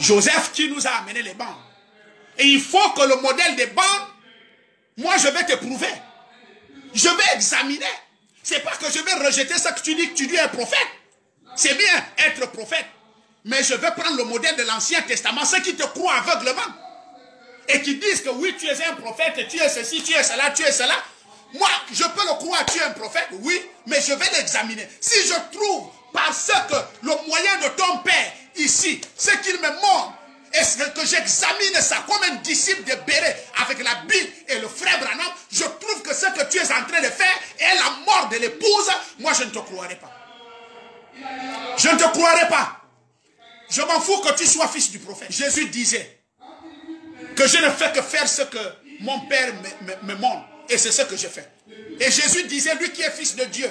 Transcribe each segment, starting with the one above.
Joseph qui nous a amené les bandes. Et il faut que le modèle des bandes, moi je vais te prouver. Je vais examiner. C'est pas que je vais rejeter ce que tu dis es un prophète. C'est bien être prophète. Mais je vais prendre le modèle de l'Ancien Testament, ceux qui te croient aveuglement. Et qui disent que oui, tu es un prophète, tu es ceci, tu es cela, tu es cela. Moi, je peux le croire, tu es un prophète, oui, mais je vais l'examiner. Si je trouve, parce que le moyen de ton père, ici, ce qu'il me montre, est-ce que j'examine ça comme un disciple de Béret avec la Bible et le frère Branham, je trouve que ce que tu es en train de faire est la mort de l'épouse, moi je ne te croirai pas. Je ne te croirai pas. Je m'en fous que tu sois fils du prophète. Jésus disait que je ne fais que faire ce que mon père me montre. Et c'est ce que je fais. Et Jésus disait, lui qui est fils de Dieu,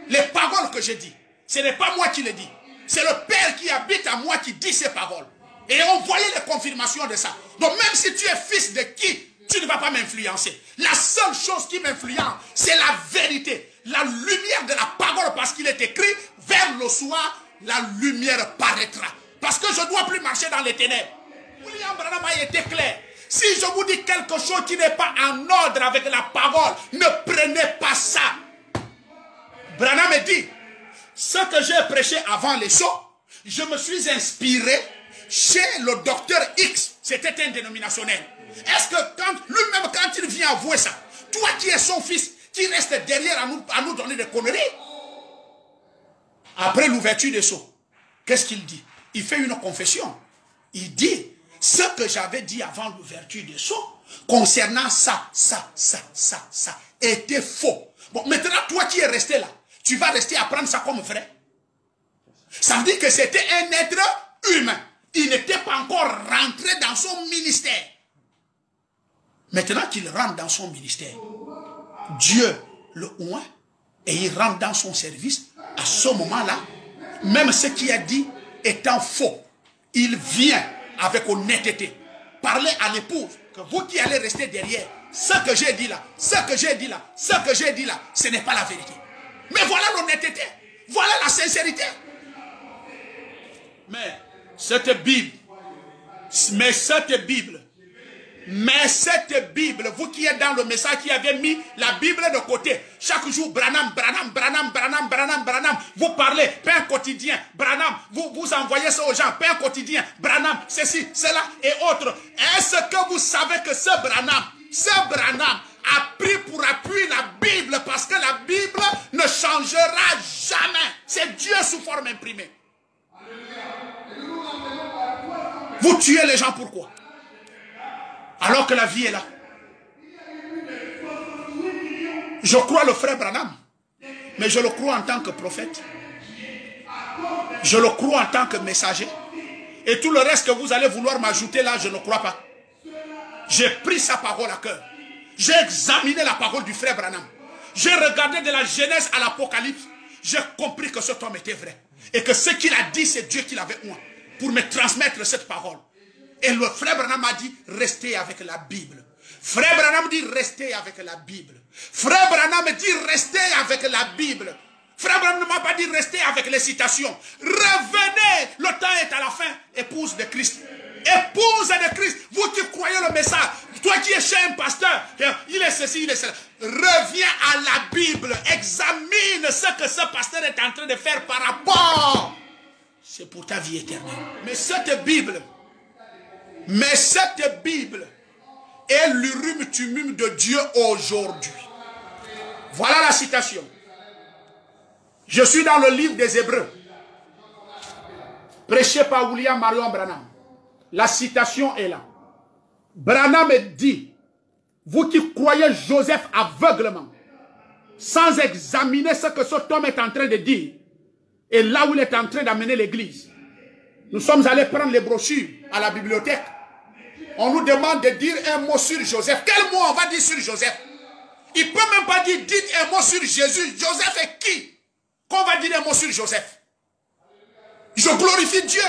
les paroles que je dis, ce n'est pas moi qui les dis. C'est le Père qui habite à moi qui dit ces paroles. Et on voyait les confirmations de ça. Donc même si tu es fils de qui, tu ne vas pas m'influencer. La seule chose qui m'influence, c'est la vérité. La lumière de la parole, parce qu'il est écrit, vers le soir, la lumière paraîtra. Parce que je ne dois plus marcher dans les ténèbres. William Branham a été clair. Si je vous dis quelque chose qui n'est pas en ordre avec la parole, ne prenez pas ça. Branham me dit, ce que j'ai prêché avant les shows, je me suis inspiré chez le docteur X. C'était un dénominationnel. Est-ce que lui-même, quand il vient avouer ça, toi qui es son fils, qui reste derrière à nous donner des conneries, après l'ouverture des sceaux, qu'est-ce qu'il dit? Il fait une confession. Il dit, ce que j'avais dit avant l'ouverture des sceaux, concernant ça, était faux. Bon, maintenant, toi qui es resté là, tu vas rester à prendre ça comme vrai. Ça veut dire que c'était un être humain. Il n'était pas encore rentré dans son ministère. Maintenant qu'il rentre dans son ministère, Dieu le oint et il rentre dans son service. À ce moment-là, même ce qu'il a dit étant faux, il vient avec honnêteté parler à l'épouse que vous qui allez rester derrière, ce que j'ai dit là, ce que j'ai dit là, ce que j'ai dit là, ce n'est pas la vérité. Mais voilà l'honnêteté, voilà la sincérité. Mais cette Bible, vous qui êtes dans le message, qui avez mis la Bible de côté, chaque jour, Branham, vous parlez, pain quotidien, Branham, vous envoyez ça aux gens, pain quotidien, Branham, ceci, cela et autres. Est-ce que vous savez que ce Branham a pris pour appui la Bible, parce que la Bible ne changera jamais. C'est Dieu sous forme imprimée. Vous tuez les gens pourquoi? Alors que la vie est là. Je crois le frère Branham, mais je le crois en tant que prophète. Je le crois en tant que messager. Et tout le reste que vous allez vouloir m'ajouter là, je ne crois pas. J'ai pris sa parole à cœur. J'ai examiné la parole du frère Branham. J'ai regardé de la Genèse à l'Apocalypse. J'ai compris que cet homme était vrai. Et que ce qu'il a dit, c'est Dieu qui l'avait oint pour me transmettre cette parole. Et le frère Branham a dit, restez avec la Bible. Frère Branham dit, restez avec la Bible. Frère Branham dit, restez avec la Bible. Frère Branham ne m'a pas dit, restez avec les citations. Revenez, le temps est à la fin. Épouse de Christ. Épouse de Christ. Vous qui croyez le message, toi qui es chez un pasteur, il est ceci, il est cela. Reviens à la Bible. Examine ce que ce pasteur est en train de faire par rapport. C'est pour ta vie éternelle. Mais cette Bible est l'urim tumum de Dieu aujourd'hui. Voilà la citation. Je suis dans le livre des Hébreux, prêché par William Marion Branham. La citation est là. Branham dit, vous qui croyez Joseph aveuglement, sans examiner ce que cet homme est en train de dire, et là où il est en train d'amener l'église. Nous sommes allés prendre les brochures à la bibliothèque. On nous demande de dire un mot sur Joseph. Quel mot on va dire sur Joseph? Il ne peut même pas dire, dites un mot sur Jésus. Joseph est qui? Qu'on va dire un mot sur Joseph? Je glorifie Dieu.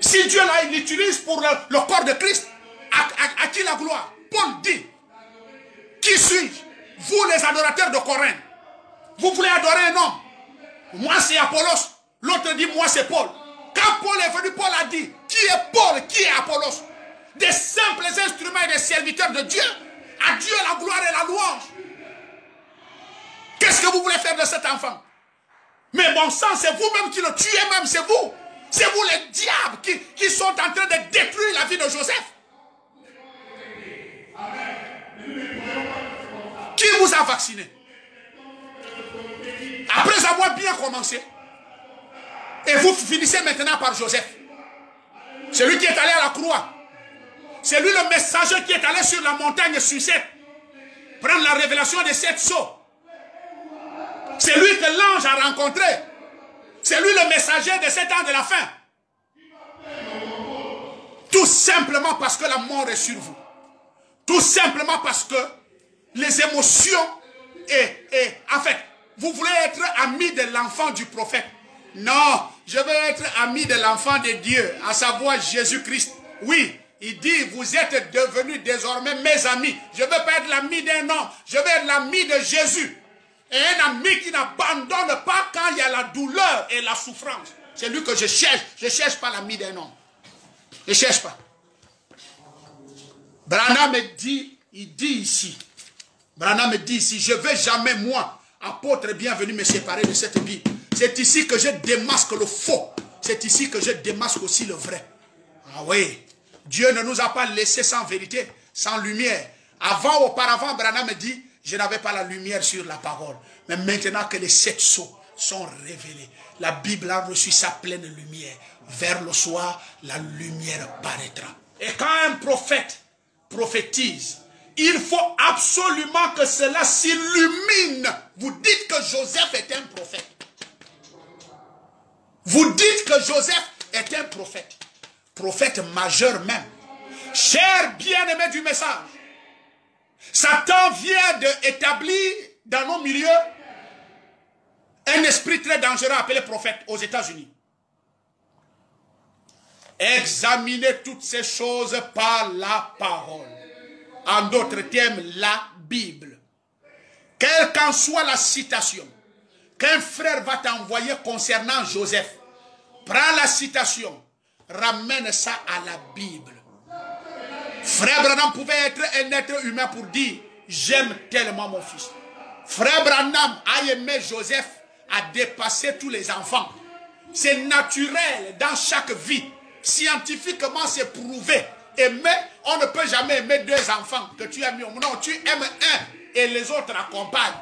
Si Dieu là, il l'utilise pour le corps de Christ, à qui la gloire? Paul dit, qui suis-je? Vous les adorateurs de Corinthe. Vous voulez adorer un homme? Moi c'est Apollos. L'autre dit, moi c'est Paul. Quand Paul est venu, Paul a dit, qui est Paul, qui est Apollos? Des simples instruments et des serviteurs de Dieu. À Dieu la gloire et la louange. Qu'est-ce que vous voulez faire de cet enfant? Mais bon sang, c'est vous-même qui le tuez même, c'est vous. C'est vous les diables qui sont en train de détruire la vie de Joseph. Qui vous a vacciné? Après avoir bien commencé. Et vous finissez maintenant par Joseph. Celui qui est allé à la croix. C'est lui le messager qui est allé sur la montagne Sucette. Prendre la révélation des 7 sceaux. C'est lui que l'ange a rencontré. C'est lui le messager de cet ans de la fin. Tout simplement parce que la mort est sur vous. Tout simplement parce que les émotions en fait, vous voulez être ami de l'enfant du prophète. Non, je veux être ami de l'enfant de Dieu, à savoir Jésus-Christ. Oui, il dit, vous êtes devenus désormais mes amis. Je ne veux pas être l'ami d'un homme, je veux être l'ami de Jésus. Et un ami qui n'abandonne pas quand il y a la douleur et la souffrance. C'est lui que je cherche. Je ne cherche pas l'ami d'un homme. Je ne cherche pas. Branham me dit, il dit ici, Branham me dit ici, je ne vais jamais, moi, apôtre bienvenu, me séparer de cette Bible. C'est ici que je démasque le faux. C'est ici que je démasque aussi le vrai. Ah oui, Dieu ne nous a pas laissé sans vérité, sans lumière. Auparavant, Branham me dit, je n'avais pas la lumière sur la parole. Mais maintenant que les 7 sceaux sont révélés, la Bible a reçu sa pleine lumière. Vers le soir, la lumière paraîtra. Et quand un prophète prophétise, il faut absolument que cela s'illumine. Vous dites que Joseph est un prophète. Vous dites que Joseph est un prophète. Prophète majeur même. Cher bien-aimé du message, Satan vient d'établir dans nos milieux un esprit très dangereux appelé prophète aux États-Unis. Examinez toutes ces choses par la parole. En d'autres termes, la Bible. Quelle qu'en soit la citation qu'un frère va t'envoyer concernant Joseph, prends la citation, ramène ça à la Bible. Frère Branham pouvait être un être humain pour dire, j'aime tellement mon fils. Frère Branham a aimé Joseph, a dépassé tous les enfants. C'est naturel dans chaque vie. Scientifiquement, c'est prouvé. Aimer, on ne peut jamais aimer 2 enfants que tu aimes. Non, tu aimes un et les autres accompagnent.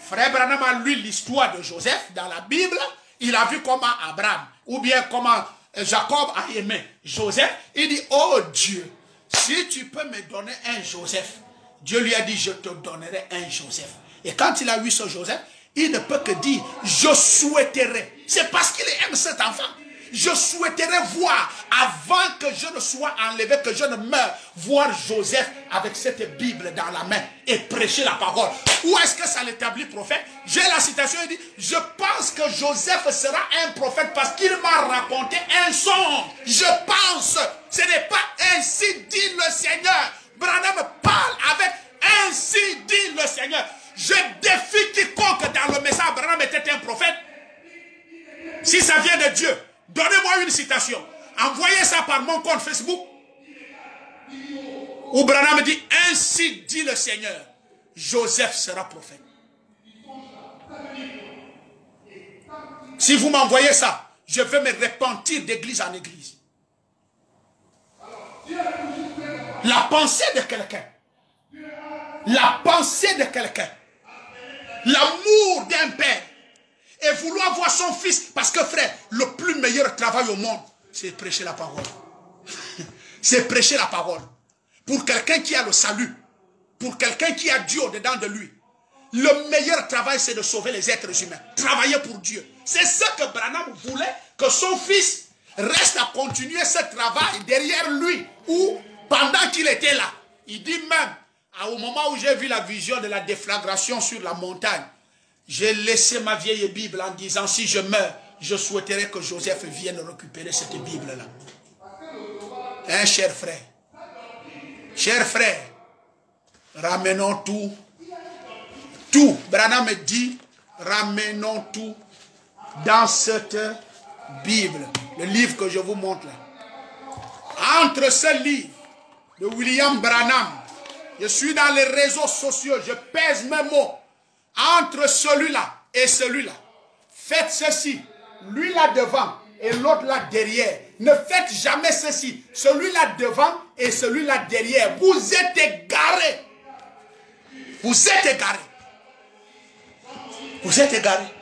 Frère Branham a lu l'histoire de Joseph dans la Bible. Il a vu comment Abraham, ou bien comment Jacob a aimé Joseph. Il dit, oh Dieu, si tu peux me donner un Joseph. Dieu lui a dit, je te donnerai un Joseph. Et quand il a vu ce Joseph, il ne peut que dire, je souhaiterais. C'est parce qu'il aime cet enfant. Je souhaiterais voir, avant que je ne sois enlevé, que je ne meure, voir Joseph avec cette Bible dans la main et prêcher la parole. Où est-ce que ça l'établit prophète? J'ai la citation, il dit, je pense que Joseph sera un prophète parce qu'il m'a raconté un songe. Je pense, ce n'est pas ainsi dit le Seigneur. Branham parle avec ainsi dit le Seigneur. Je défie quiconque dans le message Branham était un prophète. Si ça vient de Dieu, donnez-moi une citation. Envoyez ça par mon compte Facebook. Où Branham dit, ainsi dit le Seigneur, Joseph sera prophète. Si vous m'envoyez ça, je vais me repentir d'église en église. La pensée de quelqu'un. La pensée de quelqu'un. L'amour d'un père. Et vouloir voir son fils. Parce que frère, le plus meilleur travail au monde, c'est prêcher la parole. C'est prêcher la parole. Pour quelqu'un qui a le salut. Pour quelqu'un qui a Dieu au-dedans de lui. Le meilleur travail, c'est de sauver les êtres humains. Travailler pour Dieu. C'est ce que Branham voulait, que son fils reste à continuer ce travail derrière lui. Ou pendant qu'il était là. Il dit même, au moment où j'ai vu la vision de la déflagration sur la montagne, j'ai laissé ma vieille Bible en disant, si je meurs, je souhaiterais que Joseph vienne récupérer cette Bible-là. Hein, cher frère? Cher frère, ramenons tout. Tout. Branham me dit, ramenons tout dans cette Bible. Le livre que je vous montre là. Entre ce livre de William Branham, je suis dans les réseaux sociaux, je pèse mes mots. Entre celui-là et celui-là, faites ceci. Lui là devant et l'autre là derrière. Ne faites jamais ceci. Celui-là devant et celui-là derrière. Vous êtes égarés. Vous êtes égarés. Vous êtes égarés.